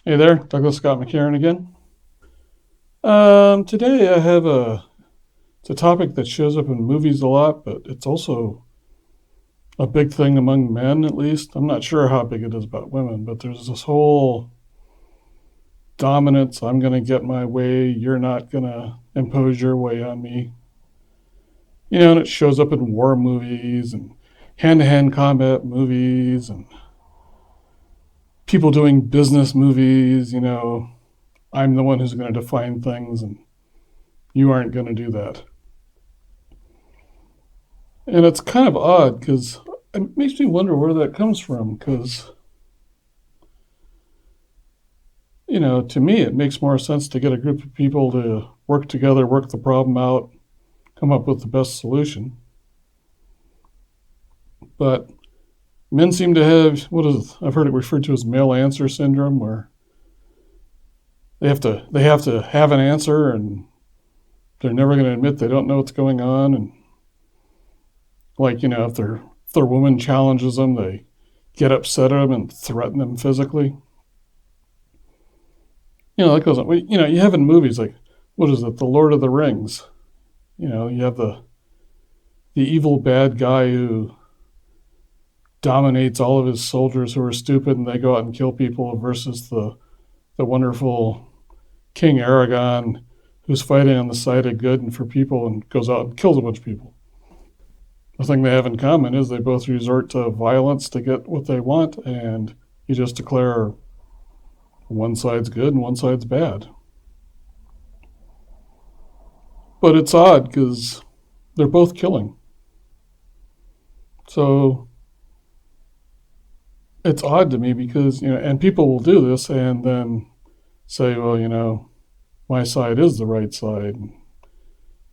Hey there, Douglas Scott McCarron again. Today I have it's a topic that shows up in movies a lot, but it's also a big thing among men, at least. I'm not sure how big it is about women, but there's this whole dominance. I'm going to get my way. You're not going to impose your way on me. And it shows up in war movies and hand-to-hand combat movies and people doing business movies. I'm the one who's going to define things and you aren't going to do that. And it's kind of odd because it makes me wonder where that comes from. Because, to me, it makes more sense to get a group of people to work together, work the problem out, come up with the best solution. But men seem to have, I've heard it referred to as male answer syndrome, where they have to have an answer and they're never going to admit they don't know what's going on. And if their woman challenges them, they get upset at them and threaten them physically. That goes on. You have in movies like, what is it, The Lord of the Rings. You have the evil bad guy who dominates all of his soldiers who are stupid and they go out and kill people versus the wonderful King Aragon who's fighting on the side of good and for people and goes out and kills a bunch of people. The thing they have in common is they both resort to violence to get what they want, and you just declare one side's good and one side's bad. But it's odd because they're both killing. So it's odd to me because, and people will do this and then say, well, my side is the right side.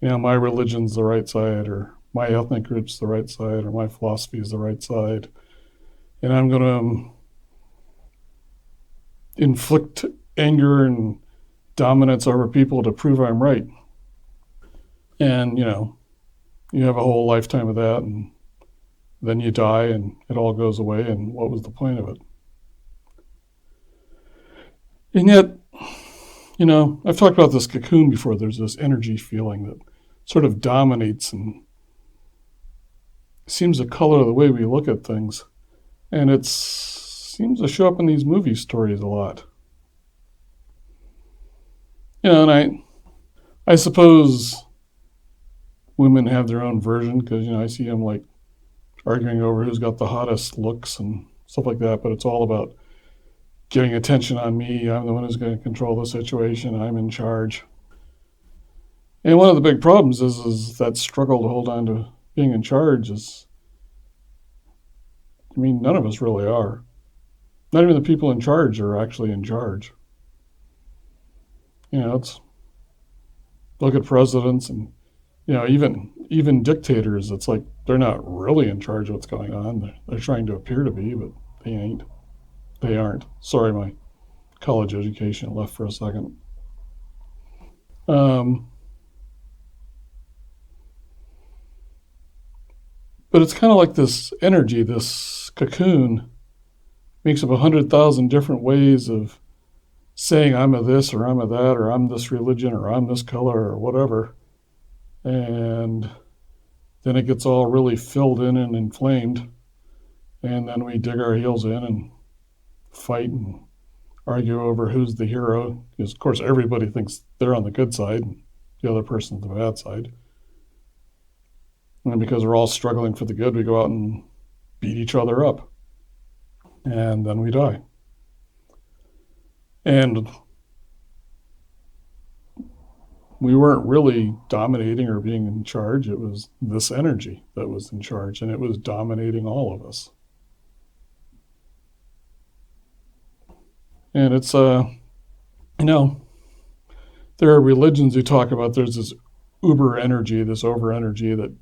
My religion's the right side, or my ethnic group's the right side, or my philosophy is the right side. And I'm going to inflict anger and dominance over people to prove I'm right. And, you have a whole lifetime of that, and then you die and it all goes away, and what was the point of it? And yet, I've talked about this cocoon before. There's this energy feeling that sort of dominates and seems to color the way we look at things. And it seems to show up in these movie stories a lot. And I suppose women have their own version because, I see them like arguing over who's got the hottest looks and stuff like that. But it's all about getting attention on me. I'm the one who's going to control the situation. I'm in charge. And one of the big problems is that struggle to hold on to being in charge is, none of us really are. Not even the people in charge are actually in charge. It's look at presidents and, even dictators. It's like they're not really in charge of what's going on. They're trying to appear to be, but they ain't. They aren't. Sorry, my college education left for a second. But it's kind of like this energy, this cocoon makes up 100,000 different ways of saying I'm a this or I'm a that or I'm this religion or I'm this color or whatever. And then it gets all really filled in and inflamed. And then we dig our heels in and fight and argue over who's the hero. Because, of course, everybody thinks they're on the good side and the other person's the bad side. And because we're all struggling for the good, we go out and beat each other up. And then we die. And we weren't really dominating or being in charge. It was this energy that was in charge, and it was dominating all of us. And it's, there are religions who talk about there's this uber energy, this over energy that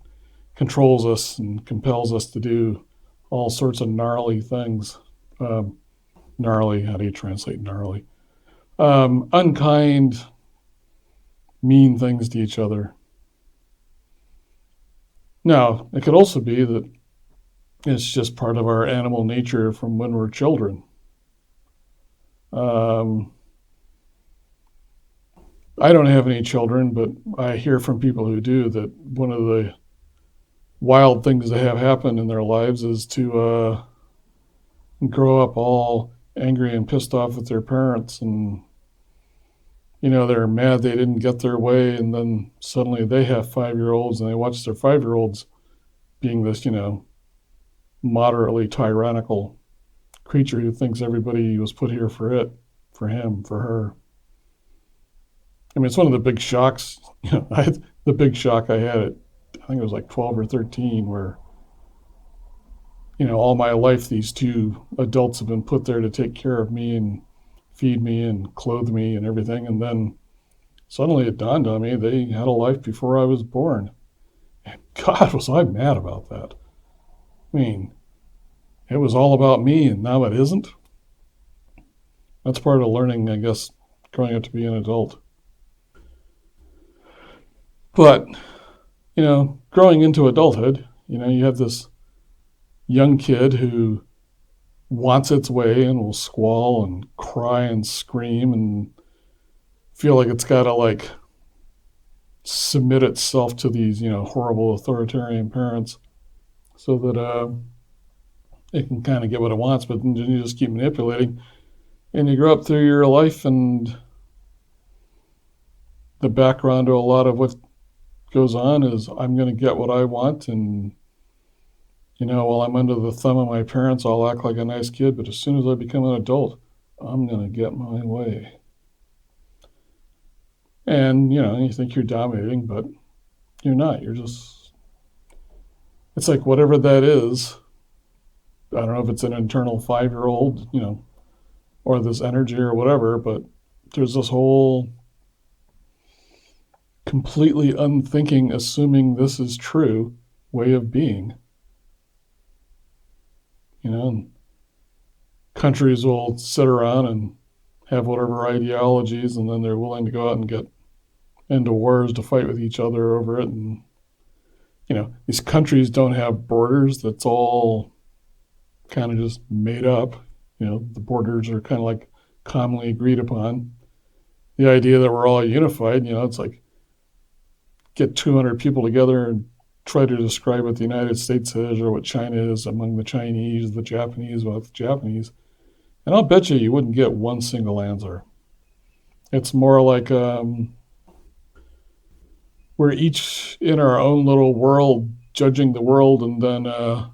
controls us and compels us to do all sorts of gnarly things. Gnarly, how do you translate gnarly? Unkind, mean things to each other. Now, it could also be that it's just part of our animal nature from when we're children. Um, I don't have any children, but I hear from people who do that one of the wild things that have happened in their lives is to grow up all angry and pissed off with their parents, and they're mad they didn't get their way, and then suddenly they have 5 year olds and they watch their 5 year olds being this moderately tyrannical creature who thinks everybody was put here for it, for him, for her. I mean, it's one of the big shocks. The big shock I had at, I think it was like 12 or 13, where all my life these two adults have been put there to take care of me and feed me and clothe me and everything, and then suddenly it dawned on me they had a life before I was born. And God, was I mad about that. I mean, it was all about me, and now it isn't. That's part of learning, I guess, growing up to be an adult. But, growing into adulthood, you have this young kid who wants its way and will squall and cry and scream and feel like it's got to submit itself to these horrible authoritarian parents so that it can kind of get what it wants, but then you just keep manipulating. And you grow up through your life, and the background to a lot of what goes on is I'm going to get what I want, and while I'm under the thumb of my parents, I'll act like a nice kid, but as soon as I become an adult, I'm going to get my way. And, you think you're dominating, but you're not. It's like whatever that is. I don't know if it's an internal 5 year old, or this energy or whatever, but there's this whole completely unthinking, assuming this is true way of being. And countries will sit around and have whatever ideologies, and then they're willing to go out and get into wars to fight with each other over it. And, these countries don't have borders. That's all kind of just made up. The borders are kind of like commonly agreed upon. The idea that we're all unified, it's like get 200 people together and try to describe what the United States is or what China is among the Chinese, the Japanese, about the Japanese. And I'll bet you wouldn't get one single answer. It's more like we're each in our own little world judging the world, and then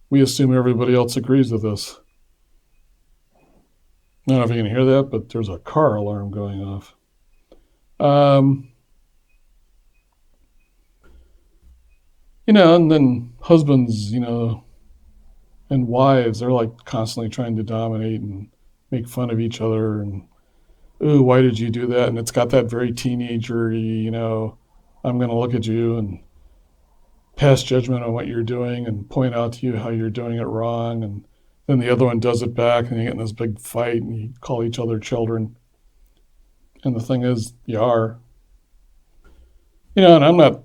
we assume everybody else agrees with us. I don't know if you can hear that, but there's a car alarm going off. And then husbands, and wives, they're like constantly trying to dominate and make fun of each other, and, ooh, why did you do that? And it's got that very teenager-y, I'm going to look at you and pass judgment on what you're doing and point out to you how you're doing it wrong. And then the other one does it back, and you get in this big fight, and you call each other children. And the thing is, you are. And I'm not,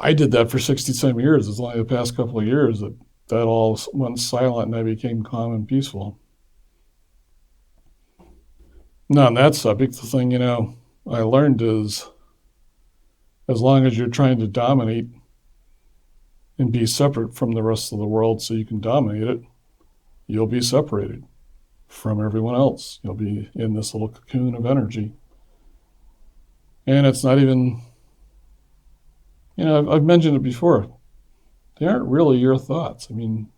I did that for 60-some years. It's only the past couple of years that all went silent and I became calm and peaceful. Now, on that subject, the thing, I learned is as long as you're trying to dominate and be separate from the rest of the world so you can dominate it, you'll be separated from everyone else. You'll be in this little cocoon of energy. And it's not even, I've mentioned it before. They aren't really your thoughts. I mean,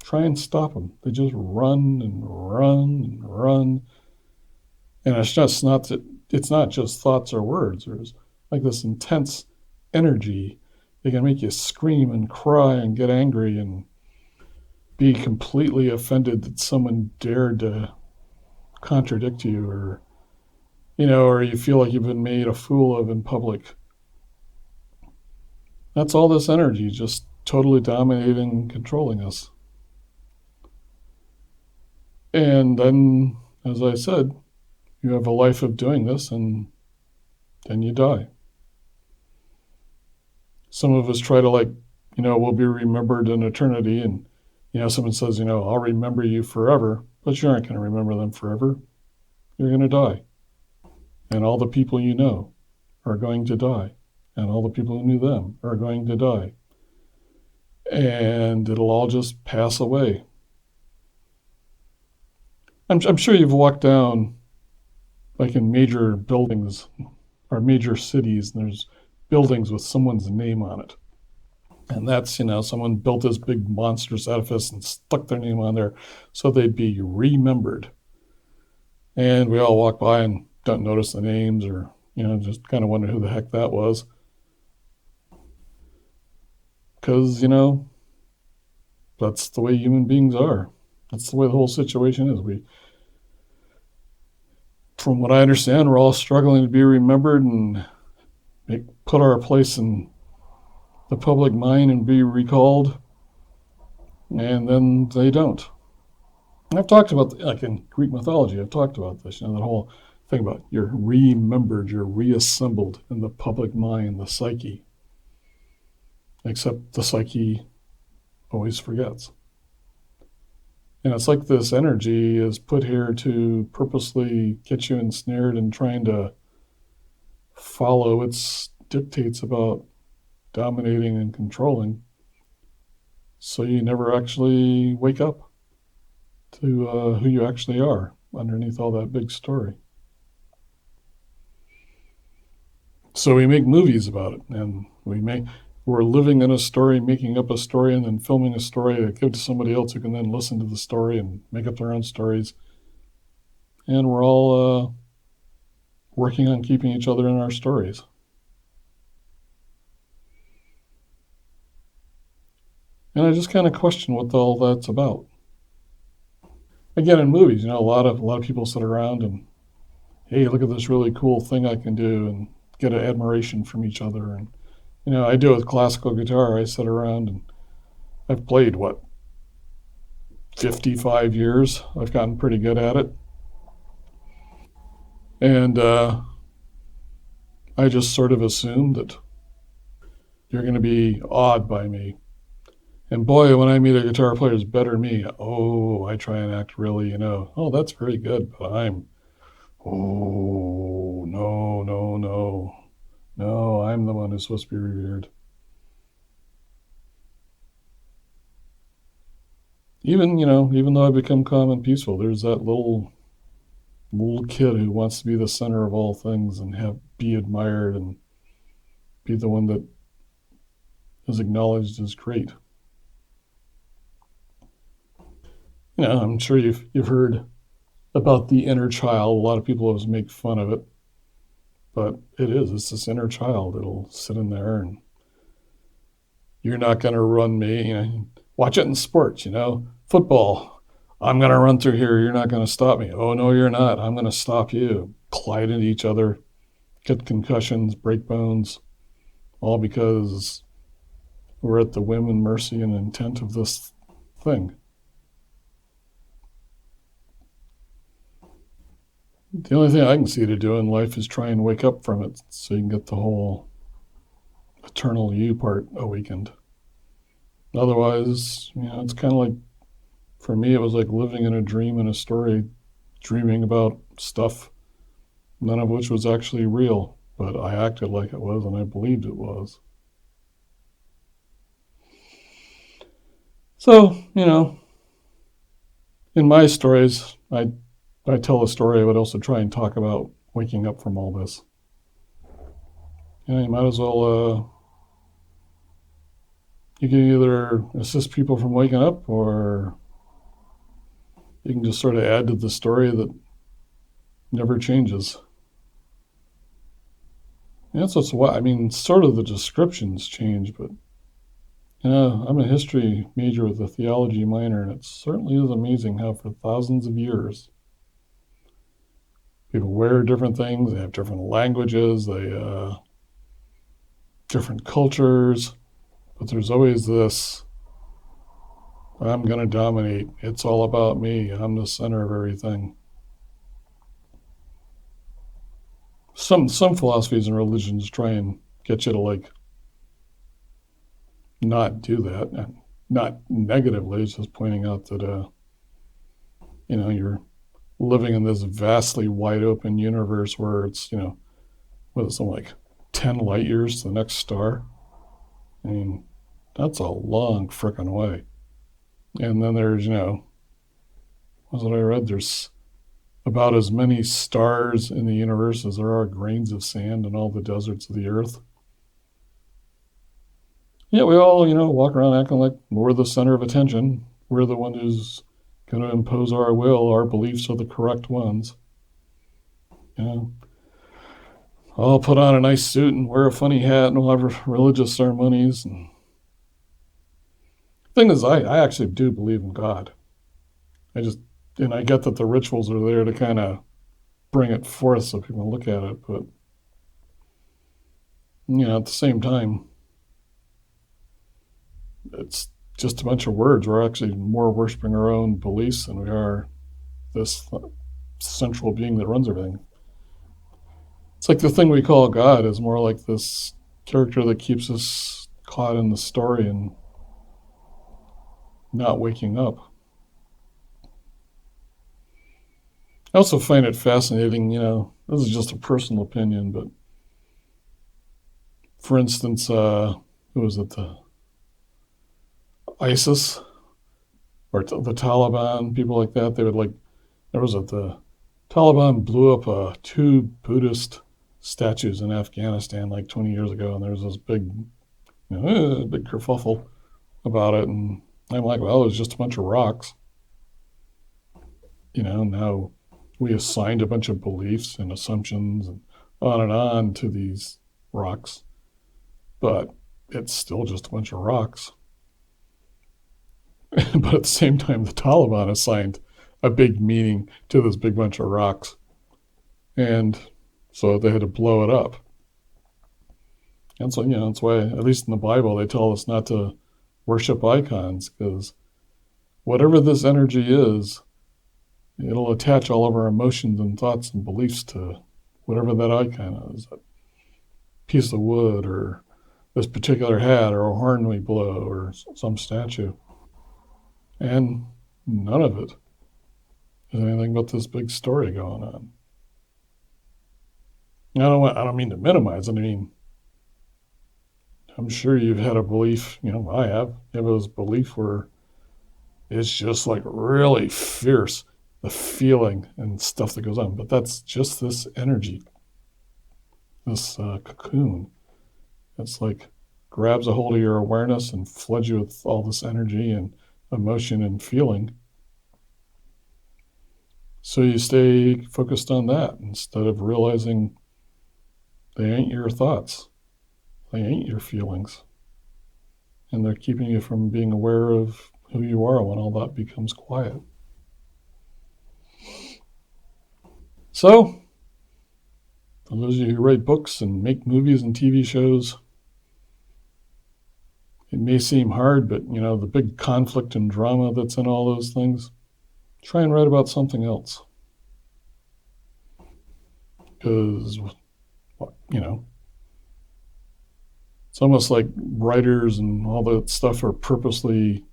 try and stop them. They just run and run and run. And it's not just thoughts or words. There's like this intense energy. They can make you scream and cry and get angry and be completely offended that someone dared to contradict you, or you feel like you've been made a fool of in public. That's all this energy just totally dominating and controlling us. And then, as I said, you have a life of doing this, and then you die. Some of us try to we'll be remembered in eternity, and someone says, I'll remember you forever. but you aren't going to remember them forever. You're going to die. And all the people you know are going to die. And all the people who knew them are going to die. And it'll all just pass away. I'm sure you've walked down, like in major buildings or major cities, and there's buildings with someone's name on it. And that's, someone built this big monstrous edifice and stuck their name on there so they'd be remembered. And we all walk by and don't notice the names, or, just kind of wonder who the heck that was. Because, that's the way human beings are. That's the way the whole situation is. From what I understand, we're all struggling to be remembered and put our place in the public mind and be recalled, and then they don't. And I've talked about, like in Greek mythology, I've talked about this, that whole thing about you're remembered, you're reassembled in the public mind, the psyche. Except the psyche always forgets. And it's like this energy is put here to purposely get you ensnared in trying to follow its dictates about dominating and controlling, so you never actually wake up to who you actually are underneath all that big story. So we make movies about it, and we're living in a story, making up a story, and then filming a story to give to somebody else who can then listen to the story and make up their own stories. And we're all working on keeping each other in our stories. And I just kind of question what all that's about. Again, in movies, a lot of people sit around and, hey, look at this really cool thing I can do, and get an admiration from each other. And I do it with classical guitar. I sit around and I've played 55 years. I've gotten pretty good at it. And I just sort of assumed that you're going to be awed by me. And boy, when I meet a guitar player who's better than me, I try and act really, oh, that's very good, but no, I'm the one who's supposed to be revered. Even though I've become calm and peaceful, there's that little kid who wants to be the center of all things and be admired and be the one that is acknowledged as great. I'm sure you've heard about the inner child. A lot of people always make fun of it, but it's this inner child. It'll sit in there and you're not going to run me. Watch it in sports, football. I'm going to run through here. You're not going to stop me. Oh, no, you're not. I'm going to stop you. Collide into each other, get concussions, break bones, all because we're at the whim and mercy and intent of this thing. The only thing I can see to do in life is try and wake up from it so you can get the whole eternal you part awakened. Otherwise, it's kind of like, for me, it was like living in a dream and a story, dreaming about stuff, none of which was actually real, but I acted like it was and I believed it was. So, in my stories, I tell a story, I would also try and talk about waking up from all this. You might as well, you can either assist people from waking up, or you can just sort of add to the story that never changes. And that's sort of the descriptions change, but I'm a history major with a theology minor, and it certainly is amazing how for thousands of years people wear different things, they have different languages, they different cultures, but there's always this, I'm going to dominate, it's all about me, I'm the center of everything. Some philosophies and religions try and get you to not do that, and not negatively, it's just pointing out that You're living in this vastly wide open universe where it's, what is it, like 10 light years to the next star? I mean, that's a long frickin' way. And then there's, what I read? There's about as many stars in the universe as there are grains of sand in all the deserts of the earth. Yeah, we all, walk around acting like we're the center of attention. We're the one who's going to impose our will. Our beliefs are the correct ones. I'll put on a nice suit and wear a funny hat and we'll have religious ceremonies. And the thing is, I actually do believe in God. I get that the rituals are there to kind of bring it forth so people look at it, but at the same time, it's just a bunch of words. We're actually more worshiping our own beliefs than we are this central being that runs everything. It's like the thing we call God is more like this character that keeps us caught in the story and not waking up. I also find it fascinating, this is just a personal opinion, but for instance, who was it, the ISIS or the Taliban, people like that, they would the Taliban blew up 2 Buddhist statues in Afghanistan like 20 years ago, and there was this big kerfuffle about it, and I'm like, well, it was just a bunch of rocks. Now we assigned a bunch of beliefs and assumptions and on to these rocks, but it's still just a bunch of rocks. But at the same time, the Taliban assigned a big meaning to this big bunch of rocks. And so they had to blow it up. And so, that's why, at least in the Bible, they tell us not to worship icons, because whatever this energy is, it'll attach all of our emotions and thoughts and beliefs to whatever that icon is, that piece of wood or this particular hat or a horn we blow or some statue. And none of it is anything but this big story going on. I don't mean to minimize it. I mean, I'm sure you've had a belief, I have. You have this belief where it's just like really fierce, the feeling and stuff that goes on. But that's just this energy, this cocoon. It's like grabs a hold of your awareness and floods you with all this energy and emotion and feeling. So you stay focused on that instead of realizing they ain't your thoughts. They ain't your feelings. And they're keeping you from being aware of who you are when all that becomes quiet. So, for those of you who write books and make movies and TV shows, it may seem hard, but the big conflict and drama that's in all those things, try and write about something else. Because, it's almost like writers and all that stuff are purposely,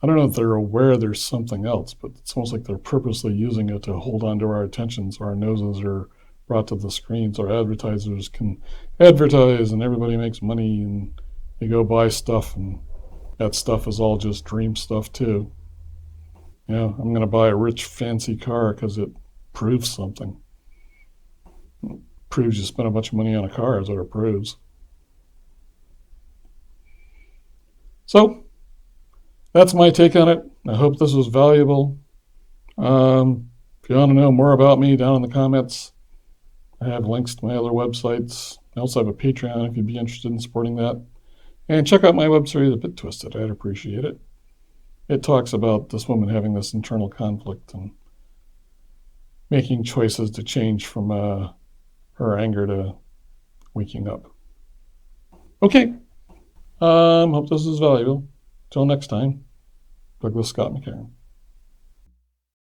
I don't know if they're aware there's something else, but it's almost like they're purposely using it to hold on to our attention so our noses are brought to the screen so advertisers can advertise and everybody makes money and they go buy stuff, and that stuff is all just dream stuff too. I'm going to buy a rich fancy car because it proves something. It proves you spent a bunch of money on a car is what it proves. So that's my take on it. I hope this was valuable. If you want to know more about me, down in the comments, I have links to my other websites. I also have a Patreon if you'd be interested in supporting that. And check out my website, Habittwisted. I'd appreciate it. It talks about this woman having this internal conflict and making choices to change from her anger to waking up. Okay. Hope this is valuable. Till next time, Douglas Scott McCarron.